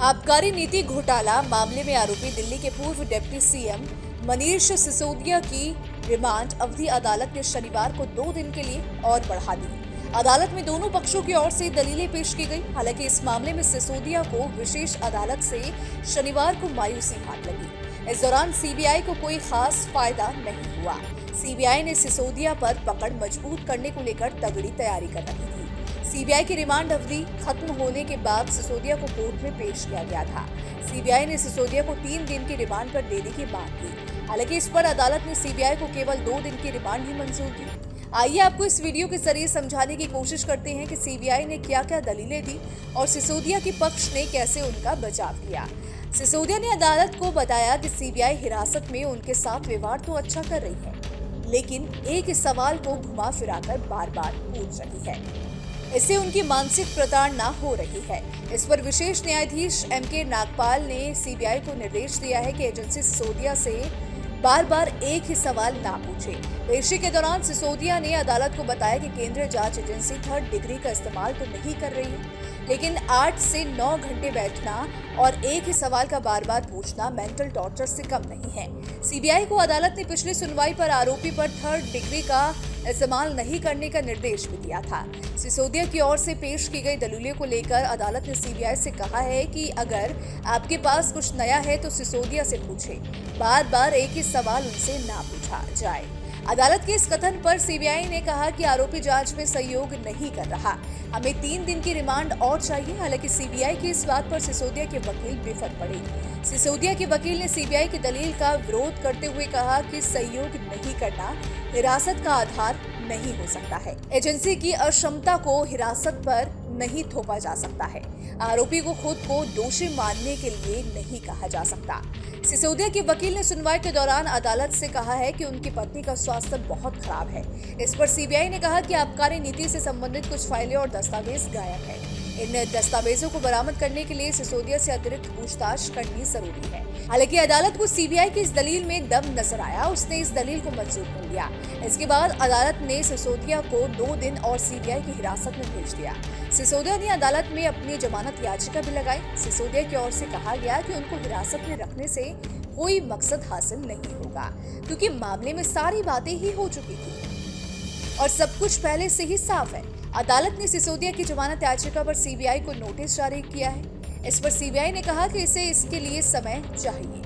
आबकारी नीति घोटाला मामले में आरोपी दिल्ली के पूर्व डिप्टी सीएम मनीष सिसोदिया की रिमांड अवधि अदालत ने शनिवार को 2 दिन के लिए और बढ़ा दी। अदालत में दोनों पक्षों की ओर से दलीलें पेश की गई। हालांकि इस मामले में सिसोदिया को विशेष अदालत से शनिवार को मायूसी हाथ लगी। इस दौरान सीबीआई को कोई खास फायदा नहीं हुआ। सीबीआई ने सिसोदिया पर पकड़ मजबूत करने को लेकर तगड़ी तैयारी कर रही थी। सीबीआई की रिमांड अवधि खत्म होने के बाद सिसोदिया को कोर्ट में पेश किया गया था। सीबीआई ने सिसोदिया को 3 दिन की रिमांड पर देने की मांग की। हालांकि इस पर अदालत ने सीबीआई को केवल 2 दिन की रिमांड ही मंजूर की। आइए आपको इस वीडियो के जरिए समझाने की कोशिश करते हैं कि सीबीआई ने क्या क्या दलीलें दी और सिसोदिया के पक्ष ने कैसे उनका बचाव किया। सिसोदिया ने अदालत को बताया कि सीबीआई हिरासत में उनके साथ व्यवहार तो अच्छा कर रही है, लेकिन एक सवाल को घुमा फिराकर बार बार पूछ रही है। इससे उनकी मानसिक प्रताड़ना हो रही है। इस पर विशेष न्यायाधीश एमके नागपाल ने सीबीआई को निर्देश दिया है कि एजेंसी सिसोदिया से बार बार एक ही सवाल ना पूछे। पेशी के दौरान सिसोदिया ने अदालत को बताया कि केंद्रीय जांच एजेंसी 3rd डिग्री का इस्तेमाल तो नहीं कर रही है, लेकिन 8 से 9 घंटे बैठना और एक ही सवाल का बार बार पूछना मेंटल टॉर्चर से कम नहीं है। सीबीआई को अदालत ने पिछली सुनवाई पर आरोपी पर 3rd डिग्री का इस्तेमाल नहीं करने का निर्देश भी दिया था। सिसोदिया की ओर से पेश की गई दलीलों को लेकर अदालत ने सीबीआई से कहा है कि अगर आपके पास कुछ नया है तो सिसोदिया से पूछे, बार बार एक ही सवाल उनसे ना पूछा जाए। अदालत के इस कथन पर सीबीआई ने कहा कि आरोपी जांच में सहयोग नहीं कर रहा, हमें 3 दिन की रिमांड और चाहिए। हालांकि सीबीआई की इस बात पर सिसोदिया के वकील बेफर पड़े। सिसोदिया के वकील ने सीबीआई की दलील का विरोध करते हुए कहा कि सहयोग नहीं करना हिरासत का आधार नहीं हो सकता है। एजेंसी की अक्षमता को हिरासत पर नहीं थोपा जा सकता है। आरोपी को खुद को दोषी मानने के लिए नहीं कहा जा सकता। सिसोदिया के वकील ने सुनवाई के दौरान अदालत से कहा है कि उनकी पत्नी का स्वास्थ्य बहुत खराब है। इस पर सीबीआई ने कहा कि आबकारी नीति से संबंधित कुछ फाइलें और दस्तावेज गायब है। इन दस्तावेजों को बरामद करने के लिए सिसोदिया से अतिरिक्त पूछताछ करनी जरूरी है। हालांकि अदालत को सीबीआई की इस दलील में दम नजर आया, उसने इस दलील को मंजूर कर लिया। इसके बाद अदालत ने सिसोदिया को 2 दिन और सीबीआई की हिरासत में भेज दिया। सिसोदिया ने अदालत में अपनी जमानत याचिका भी लगाई। सिसोदिया की ओर से कहा गया कि उनको हिरासत में रखने से कोई मकसद हासिल नहीं होगा, क्योंकि मामले में सारी बातें ही हो चुकी थी और सब कुछ पहले से ही साफ है। अदालत ने सिसोदिया की जमानत याचिका पर सीबीआई को नोटिस जारी किया है। इस पर सीबीआई ने कहा कि इसे इसके लिए समय चाहिए।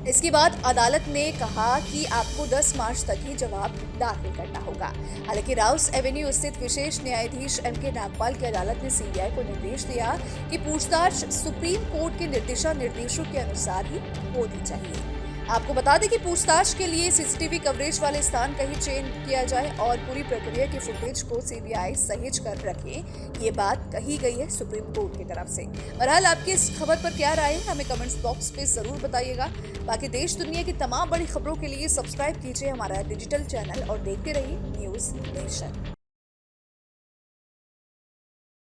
इसके बाद अदालत ने कहा कि आपको 10 मार्च तक ही जवाब दाखिल करना होगा। हालांकि राउस एवेन्यू स्थित विशेष न्यायाधीश एमके नागपाल की अदालत ने सीबीआई को निर्देश दिया कि पूछताछ सुप्रीम कोर्ट के निर्देशों के अनुसार ही होनी चाहिए। आपको बता दें कि पूछताछ के लिए सीसीटीवी कवरेज वाले स्थान का ही चयन किया जाए और पूरी प्रक्रिया की फुटेज को सीबीआई सहेज कर रखे, ये बात कही गई है सुप्रीम कोर्ट की तरफ से। बहरहाल आपकी इस खबर पर क्या राय है, हमें कमेंट्स बॉक्स पे जरूर बताइएगा। बाकी देश दुनिया की तमाम बड़ी खबरों के लिए सब्सक्राइब कीजिए हमारा डिजिटल चैनल और देखते रहिए न्यूज़ नेशन।